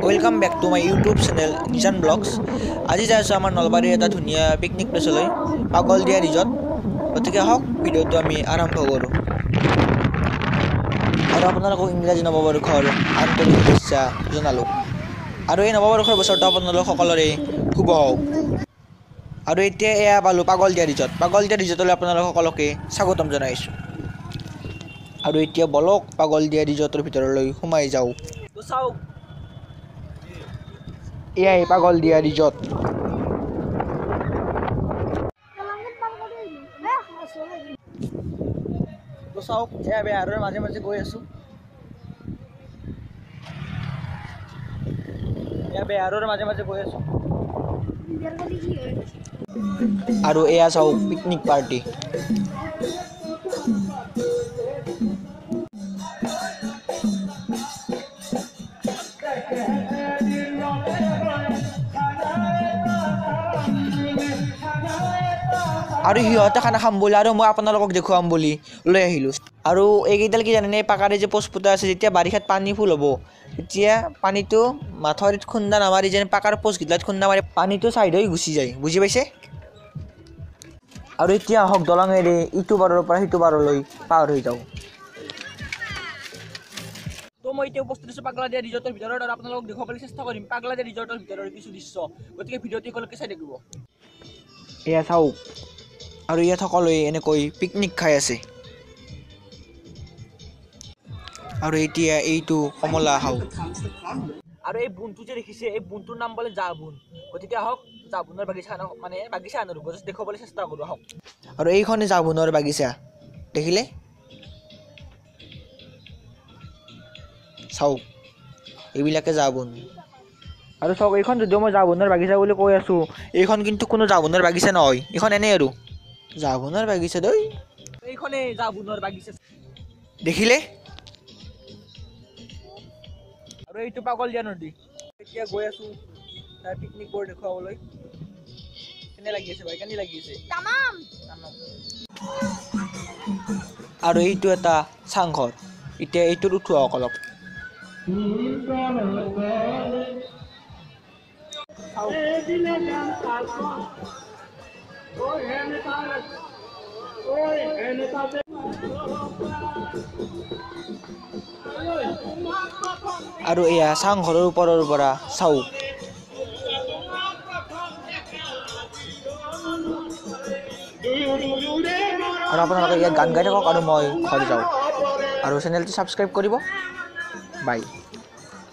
Welcome back to my YouTube channel নিজান blogs. আজি যাই আছোঁ আমাৰ নলবাৰীৰ এটা ধুনীয়া পিকনিক প্লেচলৈ, পাগলদিয়া ৰিজৰ্ট। গতিকে আহক ভিডিঅ'টো আমি আৰম্ভ কৰোঁ। আৰু আপোনালোকক ইংৰাজী নৱবৰ্ষৰ আন্তৰিক শুভেচ্ছা জনালোঁ। আৰু এই নৱবৰ্ষৰ বছৰটো আপোনালোক সকলোৰে শুভ হওক। আৰু এতিয়া এয়া পালোঁ পাগলদিয়া ৰিজৰ্ট। পাগলদিয়া ৰিজৰ্টলৈ আপোনালোক সকলোকে স্বাগতম জনাইছোঁ। আৰু এতিয়া বলক পাগলদিয়া ৰিজৰ্টৰ ভিতৰলৈ সোমাই যাওঁ। চাওক, এয়াই পাগলদিয়া ৰিজৰ্ট। চাওক, এয়া বেহাৰৰ মাজে মাজে গৈ আছোঁ। আৰু এয়া চাওক পিকনিক পাৰ্টি। আৰু সিহঁতে খানা খাম বুলি আৰু মই আপোনালোকক দেখুৱাম বুলি লৈ আহিলোঁ। আৰু এইকেইডাল কি জানেনে, পাকাৰে যে পোষ্ট ফুটা আছে, যেতিয়া বাৰিষাত পানী ফুল হ'ব, তেতিয়া পানীটো মাথাউৰিত খুন্দা নামাৰি যেন পাকাৰ পোষ্টকেইটাত খুন্দা মাৰি পানীটো ছাইড হৈ গুচি যায়, বুজি পাইছে? আৰু এতিয়া আহক দলঙেৰে ইটো পাৰৰ পৰা সিটো পাৰলৈ পাৰ হৈ যাওঁ। তো মই এতিয়া উপস্থিত আছোঁ পাগলাদিয়া ৰিজৰ্টৰ ভিতৰত, আৰু আপোনালোকক দেখুৱাবলৈ চেষ্টা কৰিম পাগলাদিয়া ৰিজৰ্টৰ ভিতৰৰ কিছু দৃশ্য। গতিকে ভিডিঅ'টো একেলগে চাই থাকিব। এয়া চাওক, আৰু ইয়াত সকলোৱে এনেকৈ পিকনিক খাই আছে। আৰু এতিয়া এইটো কমলা খাওঁ। আৰু এই বুনটো যে দেখিছে, এই বুনটোৰ নাম বোলে জা বুন। গতিকে আহক জা বুনৰ বাগিচা আনোঁ, দেখুৱাবলৈ চেষ্টা কৰোঁ আহক। আৰু এইখনে জা বুনৰ বাগিচা, দেখিলে? চাওক, এইবিলাকে জা বুন। আৰু চাওক, এইখন যদিও মই জা বুনৰ বাগিচা বুলি কৈ আছোঁ, এইখন কিন্তু কোনো জা বুনৰ বাগিচা নহয়, এইখন এনেই আৰু জা বুনৰ বাগিচা দেই। এইখনে জা বুনৰ বাগিচা, দেখিলে? আৰু এইটো পাগলদিয়া নদী। এতিয়া গৈ আছোঁ তাৰ পিকনিকবোৰ দেখুৱাবলৈ। কেনে লাগি আছে ভাই, কেনে লাগি আছে? আৰু এইটো এটা চাংঘৰ। এতিয়া এইটোত উঠোঁ অলপ। আৰু এয়া চাংঘৰৰ ওপৰৰ পৰা চাওক। আৰু আপোনালোকে ইয়াত গান গাই থাকক আৰু মই ঘৰ যাওঁ। আৰু চেনেলটো ছাবস্ক্ৰাইব কৰিব। বাই।